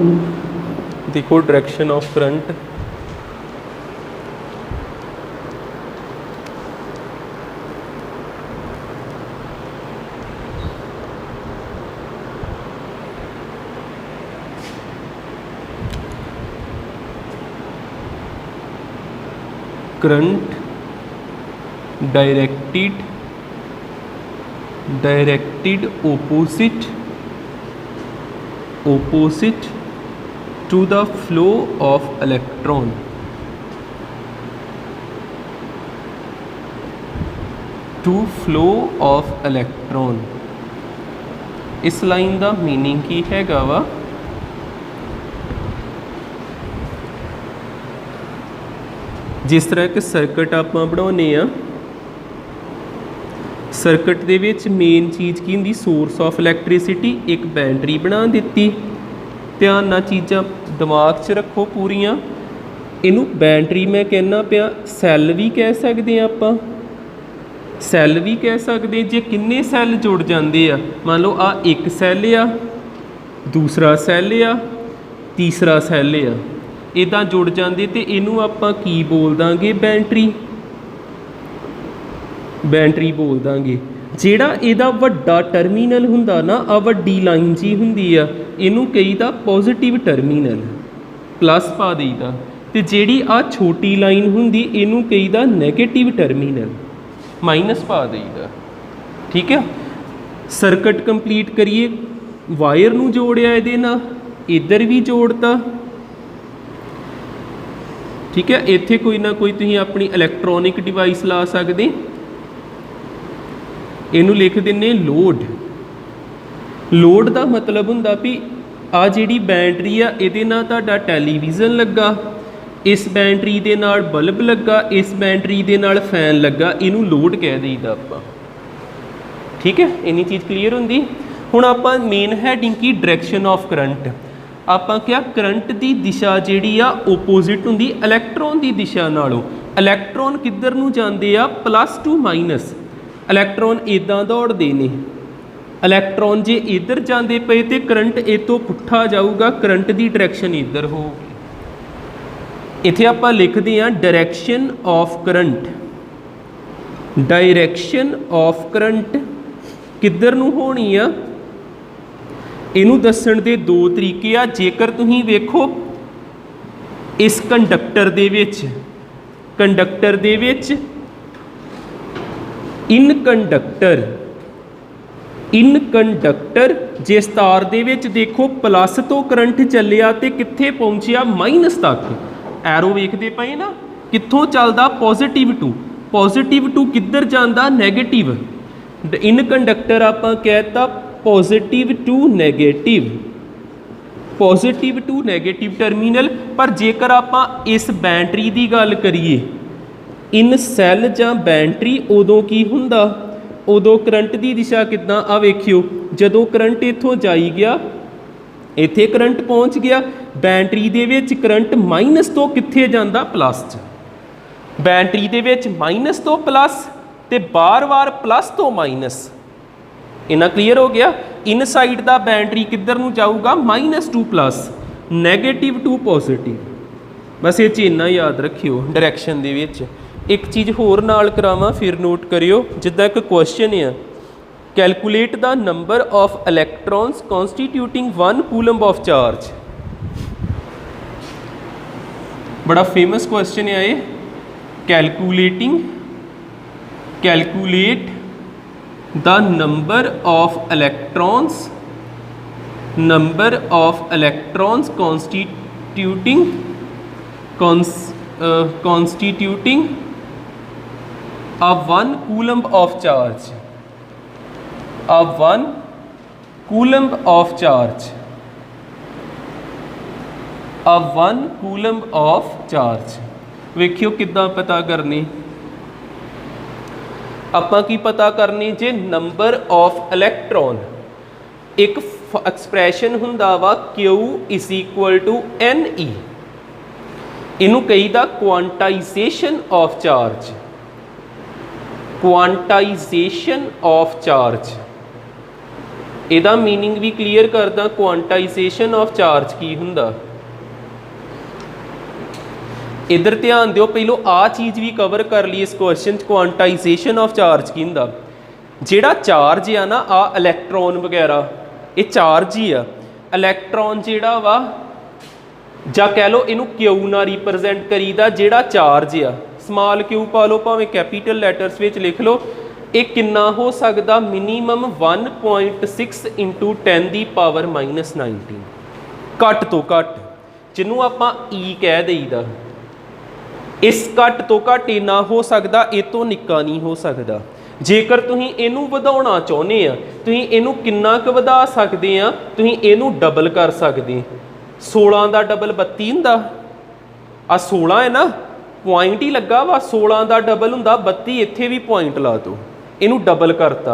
देखो direction of current, current directed opposite to the flow of electron, इस line का meaning की हैगा वा, जिस तरह एक सर्किट आप बनाने आ, सर्किट दे विच मेन चीज़ की होंदी, सोर्स ऑफ इलैक्ट्रिसिटी, एक बैटरी बना दी। ध्यान नाल चीज़ां दिमाग च रखो पूरियां। इनू बैटरी मैं कहना पिया, सैल भी कह सकते हैं आपां, सैल भी कह सकते जे किन्ने सैल जुड़ जाते आ। मान लो आ एक सैल आ, दूसरा सैल आ, तीसरा सैल आ, इदां जुड़ जाते तो इनू आपां की बोल दांगे, बैटरी बोल दांगे। जिहड़ा इहदा वड्डा टर्मीनल हुंदा ना, आ वड्डी लाइन जी हुंदी आ, इनू कहीदा पॉजिटिव टर्मीनल, प्लस पा देईदा। ते जिहड़ी आ छोटी लाइन हुंदी, इनू कहीदा नैगेटिव टर्मीनल, माइनस पा देईदा। ठीक है, सर्किट कंप्लीट करिए। वायर नू जोड़िया इहदे नाल, इधर भी जोड़ता। ठीक है, इत्थे कोई ना कोई तुसीं अपनी इलैक्ट्रॉनिक डिवाइस ला सकदे। इनू लिख दिंने लोड का मतलब हुंदा भी आ जिहड़ी बैटरी आ, इहदे नाल तुहाडा टैलीविज़न लगा, इस बैटरी दे नाल बल्ब लगा, इस बैटरी दे नाल फैन लगा, इनू लोड कह दईदा आपां। ठीक है, इन्नी चीज़ क्लीयर हुंदी। हुण आपां मेन हैडिंग की डायरेक्शन ऑफ करंट, आपां क्या करंट की दिशा जिहड़ी आ ओपोजिट हुंदी इलैक्ट्रॉन की दिशा नालों। इलैक्ट्रॉन किधर नूं जांदे आ, प्लस टू माइनस। इलैक्ट्रॉन इदां दौड़ते ने, इलैक्ट्रॉन जे इधर जाते पे तो करंट ए तो पुट्ठा जाऊगा, करंट की डायरेक्शन इधर होगी। इत्थे आपां लिखते हैं direction of current, direction of current किधर नूं होनी आ, इनू दस्सण दे दो तरीके आ। जेकर तुसीं वेखो इस कंडक्टर दे विच इनकंडक्टर जिस तार दे विच देखो प्लस तो करंट चलिया तो कित्थे पहुंचिया, माइनस तक। एरो वेखदे पए ना, कित्थों चलदा, पॉजिटिव टू किधर जांदा, नैगेटिव। इनकंडक्टर आपां कहता पॉजिटिव टू नैगेटिव टर्मीनल। पर जेकर आपां इस बैटरी की गल करिए, इन सैल जां बैटरी, उदों की हुंदा, उदों करंट की दिशा किद्दां, आ वेखियो जदों करंट इत्थों जाई गया, इत्थे करंट पहुँच गया, बैटरी दे विच करंट माइनस तो कित्थे जांदा, प्लस च। बैटरी दे विच माइनस तो प्लस ते बार प्लस तो माइनस। इन्ना क्लीयर हो गया। इन साइड का बैटरी किधर नूं जाऊगा, minus to plus, negative to positive. बस ये इन्ना याद रखियो डायरेक्शन दे विच। एक चीज़ होर नाल करावां, फिर नोट करियो। जिद्दां एक क्वेश्चन है, calculate the number of electrons constituting 1 coulomb of charge. बड़ा फेमस क्वेश्चन है ये। Calculate the number of electrons constituting a 1 coulomb of charge, a 1 coulomb of charge, a 1 coulomb of charge। वेखियो किद्दां पता करनी, आपां की पता करनी जे नंबर ऑफ इलैक्ट्रॉन। एक एक्सप्रैशन हुंदा वा Q = NE, इनू कहीदा quantisation of charge, quantisation of charge. ਇਹਦਾ मीनिंग भी क्लीयर करदा क्वांटाइजेशन ऑफ चार्ज की हुंदा। इधर ध्यान दिओ पहलों आ चीज़ भी कवर कर ली इस क्वेश्चन क्वांटाइजेशन ऑफ चार्ज की हुंदा। जिहड़ा चार्ज आ ना आ इलैक्ट्रॉन वगैरह ये चार्ज ही आ। इलैक्ट्रॉन जिहड़ा वा जां कह लो इनू क्यू ना रिप्रजेंट करीदा जिहड़ा चार्ज आ स्मॉल क्यू पा लो भावें कैपीटल लैटर्स विच लिख लो। ये कितना हो सकता मिनीमम 1.6 इंटू 10 की पावर -19 घट तो घट जिन्हों आप ई कह देईदा। इस घट तो घट इन्ना हो सकता ये तो निक्का नहीं हो सकता। जेकर तुसीं इनू वधाउणा चाहुंदे आ तुसीं इनू किन्ना क वधा सकदे आ तुसीं इनू डबल कर सकदे। 16 का डबल 32 हुंदा आ 16 है ना पॉइंट ही लगा वा 16 का डबल हुंदा 32 इत्थे भी पॉइंट ला दो इनू डबल करता।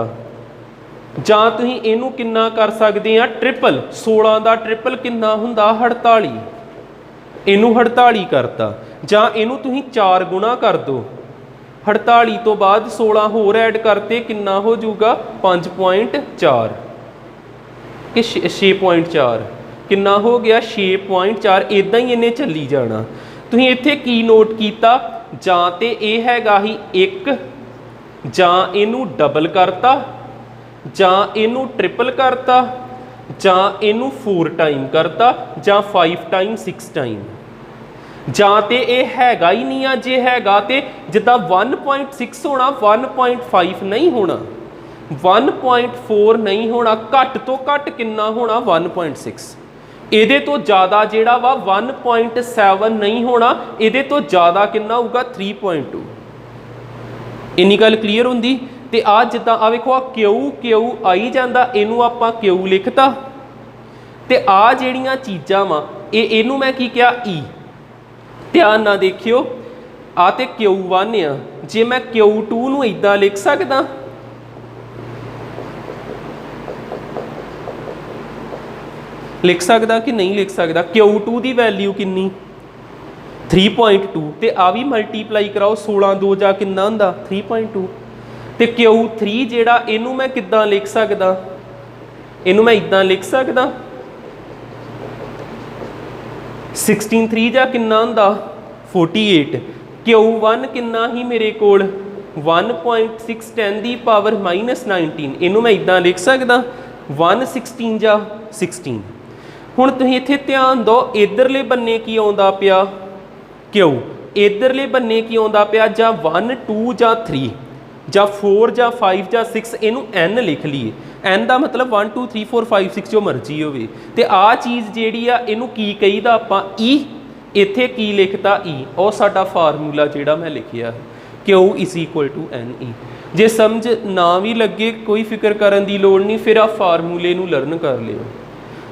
जां तुसीं इनू किन्ना कर सकदे आ ट्रिपल 16 का ट्रिपल किन्ना हुंदा 48 इनू 48 करता। जां इनू तुसीं 4 गुणा कर दो 48 तो बाद 16 होर ऐड करते किन्ना हो जाऊगा 5.4 कि 6.4 किन्ना हो गया 6.4 इदां ही इन्हें चली जाना। तुसीं इत्थे की नोट कीता जां ते यह हैगा ही 1 जां इनू डबल करता जां इनू ट्रिपल करता जां इनू 4 टाइम करता जां 5 टाइम 6 टाइम जां ते यह हैगा ही नहीं आ। जे हैगा ते जिद्दां 1.6 होना 1.5 नहीं होना 1.4 नहीं होना घट तो घट किन्ना होना 1.6 ਇਹਦੇ तो ज़्यादा ਜਿਹੜਾ ਵਾ 1.7 नहीं होना ਇਹਦੇ तो ज़्यादा किन्ना होगा 3.2 इन्नी गल क्लीयर होंदी। ते आ जिद्दां आ वेखो आ क्यू क्यू आई जांदा इनू आपां क्यू लिखता ते आ ਜਿਹੜੀਆਂ चीज़ां वा इनू मैं की किया ई। ध्यान ना देखियो आ ते Q1 आ जे मैं Q2 नू इदां लिख सकदा लिख सकदा कि नहीं लिख सकदा। Q2 की वैल्यू किन्नी 3.2 ते आ भी मल्टीप्लाई कराओ 16 2 जा किन्ना हुंदा 3.2 ते Q3 जेड़ा इनू मैं किद्दां लिख सकदा इनू मैं इदां लिख सकदा 16 3 जा किन्ना हुंदा 48 Q1 किन्ना ही मेरे कोल 1.6 10 की पावर -19 इनू मैं इदां लिख सकदा 116 जा 16। हुण तुसीं इत्थे ध्यान दो इधरले बन्ने की आउंदा पिया क्यू इधरले बन्ने की आउंदा पिया जां 1 2 जां 3 जां 4 जां 5 जां 6 इनू n लिख लीए n का मतलब 1 2 3 4 5 6 जो मर्जी होवे ते आ चीज़ जिहड़ी आ इनू की कहीदा आपां ई इत्थे की लिखता ई और साडा फार्मूला जिहड़ा मैं लिखिया Q is equal to N E. जे समझ ना भी लगे कोई फिक्र करन दी लोड़ नहीं फिर आ फार्मूले नू लर्न कर लियो।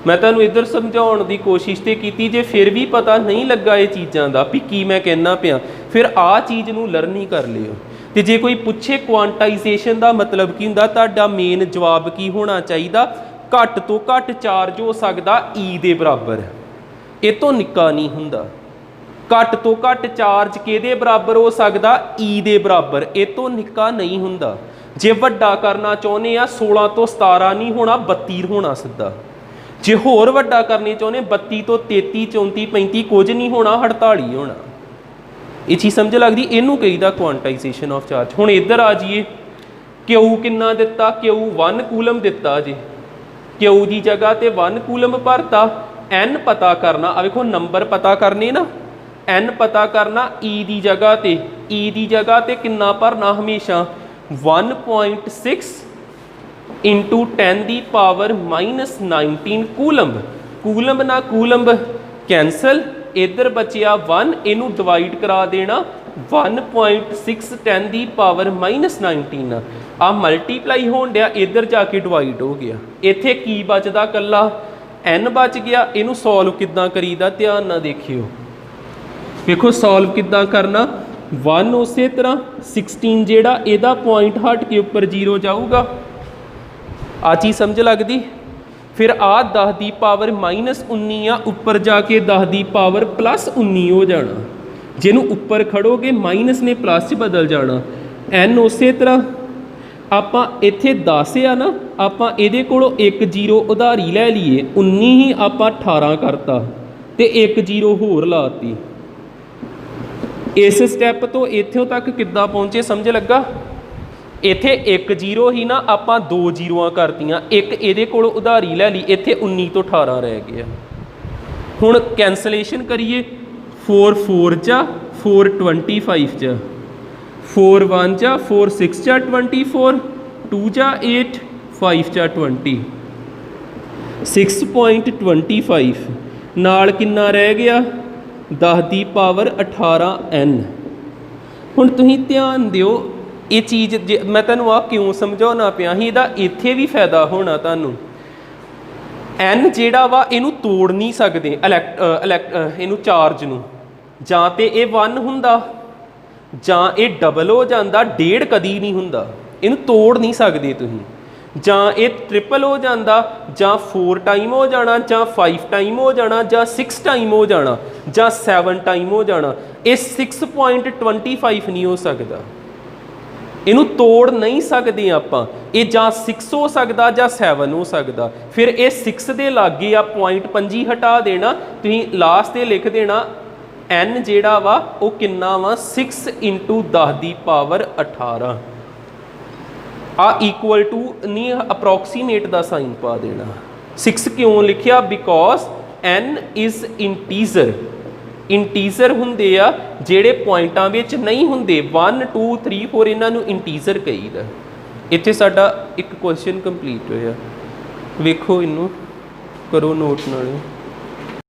मैं तुहानू इधर समझाउण दी कोशिश तो की जे फिर भी पता नहीं लगा ये चीज़ों का भी की मैं कहना पिया फिर आ चीज़ नू लर्न ही कर लियो। तो जे कोई पूछे क्वांटाइजेशन का मतलब की हुंदा तुहाडा मेन जवाब की होना चाहिए घट तो घट चार्ज हो सकता ई दे बराबर ये तो निक्का नहीं हुंदा। घट तो घट चार्ज किहदे बराबर हो सकता ई दे बराबर ये तो निक्का नहीं हुंदा। जे वड्डा करना चाहुंदे आ 16 तो 17 नहीं होना 32 होना सीधा। जे होर वड्डा करने चाहुंदे 32 तो 33 34 35 कुछ नहीं होना 48 होना। ये चीज़ समझ लगती इनू कहीदा क्वांटाइजेशन ऑफ चार्ज। हुण इधर आ जाइए क्यू किन्ना दिता Q1 कूलम दिता जे क्यू की जगह ते 1 कूलम भरता n पता करना आ देखो नंबर पता करने ना n पता करना ई की जगह ते किन्ना भरना हमेशा 1.6 इंटू 10 की पावर -19 कूलम्ब कूलम्ब ना कूलम्ब कैंसल इधर बचिया 1 इनू डिवाइड करा देना 1.6 10 की पावर -19 आ मल्टीप्लाई होण दिया इधर जाके डिवाइड हो गया। इत्थे की बचदा कल्ला n बच गया। इनू सॉल्व किद्दां करीदा ध्यान ना देखियो देखो सॉल्व किद्दां करना 1 उस तरह 16 जेड़ा इहदा पॉइंट हट के उपर 0 जाऊगा आ चीज़ समझ लगती। फिर आ 10 की पावर -19 आ उपर जाके 10 की पावर +19 हो जाना जिन्हों उपर खड़ोगे माइनस ने प्लस च बदल जाना। n उस तरह ਆਪਾਂ ਇੱਥੇ 10 ਆ ਨਾ, ਆਪਾਂ ਇਹਦੇ ਕੋਲੋਂ 1 0 ਉਧਾਰੀ ਲੈ ਲਈਏ, 19 ਹੀ ਆਪਾਂ 18 ਕਰਤਾ ਤੇ 1 0 ਹੋਰ ਲਾਤੀ। ਇਸ ਸਟੈਪ ਤੋਂ ਇੱਥੋਂ ਤੱਕ ਕਿੱਦਾਂ ਪਹੁੰਚੇ ਸਮਝ ਲੱਗਾ? ਇੱਥੇ 1 0 ਹੀ ਨਾ, ਆਪਾਂ 2 ਜ਼ੀਰੋਆਂ ਕਰਤੀਆਂ, ਇੱਕ ਇਹਦੇ ਕੋਲੋਂ ਉਧਾਰੀ ਲੈ ਲਈ, ਇੱਥੇ 19 ਤੋਂ 18 ਰਹਿ ਗਿਆ। ਹੁਣ ਕੈਂਸਲੇਸ਼ਨ ਕਰੀਏ, 4 4 ਜਾ 4 25 ਜਾ, 4 1 ਜਾ 4 6 ਜਾ 24, 2 ਜਾ 8, 5 ਜਾ 20, 6.25 ਨਾਲ ਕਿੰਨਾ ਰਹਿ ਗਿਆ? 10 ਦੀ ਪਾਵਰ 18 n। ਹੁਣ ਤੁਸੀਂ ਧਿਆਨ ਦਿਓ, ਇਹ ਚੀਜ਼ ਜੇ ਮੈਂ ਤੁਹਾਨੂੰ ਆਹ ਕਿਉਂ ਸਮਝਾਉਣਾ ਪਿਆ ਸੀ, ਇਹਦਾ ਇੱਥੇ ਵੀ ਫਾਇਦਾ ਹੋਣਾ ਤੁਹਾਨੂੰ। n ਜਿਹੜਾ ਵਾ ਇਹਨੂੰ ਤੋੜ ਨਹੀਂ ਸਕਦੇ, ਇਹਨੂੰ ਚਾਰਜ ਨੂੰ, ਜਾਂ ਤੇ ਇਹ 1 ਹੁੰਦਾ ਜਾਂ ਇਹ ਡਬਲ ਹੋ ਜਾਂਦਾ, 1.5 ਕਦੀ ਨਹੀਂ ਹੁੰਦਾ, ਇਹਨੂੰ ਤੋੜ ਨਹੀਂ ਸਕਦੇ ਤੁਸੀਂ। ਜਾਂ ਇਹ ਟ੍ਰਿਪਲ ਹੋ ਜਾਂਦਾ, ਜਾਂ 4 ਟਾਈਮ ਹੋ ਜਾਣਾ, ਜਾਂ 5 ਟਾਈਮ ਹੋ ਜਾਣਾ, ਜਾਂ 6 ਟਾਈਮ ਹੋ ਜਾਣਾ, ਜਾਂ 7 ਟਾਈਮ ਹੋ ਜਾਣਾ। ਇਹ 6.25 ਨਹੀਂ ਹੋ ਸਕਦਾ, ਇਹਨੂੰ ਤੋੜ ਨਹੀਂ ਸਕਦੇ ਆਪਾਂ। ਇਹ ਜਾਂ 6 ਹੋ ਸਕਦਾ ਜਾਂ 7 ਹੋ ਸਕਦਾ। ਫਿਰ ਇਹ 6 ਦੇ ਲਾਗੇ ਆ 0.25 ਹਟਾ ਦੇਣਾ, ਤੁਸੀਂ ਲਾਸਟ ਤੇ ਲਿਖ ਦੇਣਾ n ਜਿਹੜਾ ਵਾ ਉਹ ਕਿੰਨਾ ਵਾ? 6 × 10 ਦੀ ਪਾਵਰ 18 ਆ ਇਕੁਅਲ ਟੂ ਨਹੀਂ, ਅਪਰੋਕਸੀਮੇਟ ਦਾ ਸਾਈਨ ਪਾ ਦੇਣਾ। 6 ਕਿਉਂ ਲਿਖਿਆ? Because n is integer. Integer ਹੁੰਦੇ ਆ ਜਿਹੜੇ ਪੁਆਇੰਟਾਂ ਵਿੱਚ ਨਹੀਂ ਹੁੰਦੇ, 1 2 3 4 ਇਹਨਾਂ ਨੂੰ ਇੰਟੀਜ਼ਰ ਕਹੀਦਾ। ਇੱਥੇ ਸਾਡਾ ਇੱਕ ਕੁਐਸਚਨ ਕੰਪਲੀਟ ਹੋਇਆ, ਵੇਖੋ ਇਹਨੂੰ ਕਰੋ ਨੋਟ ਨਾਲੇ।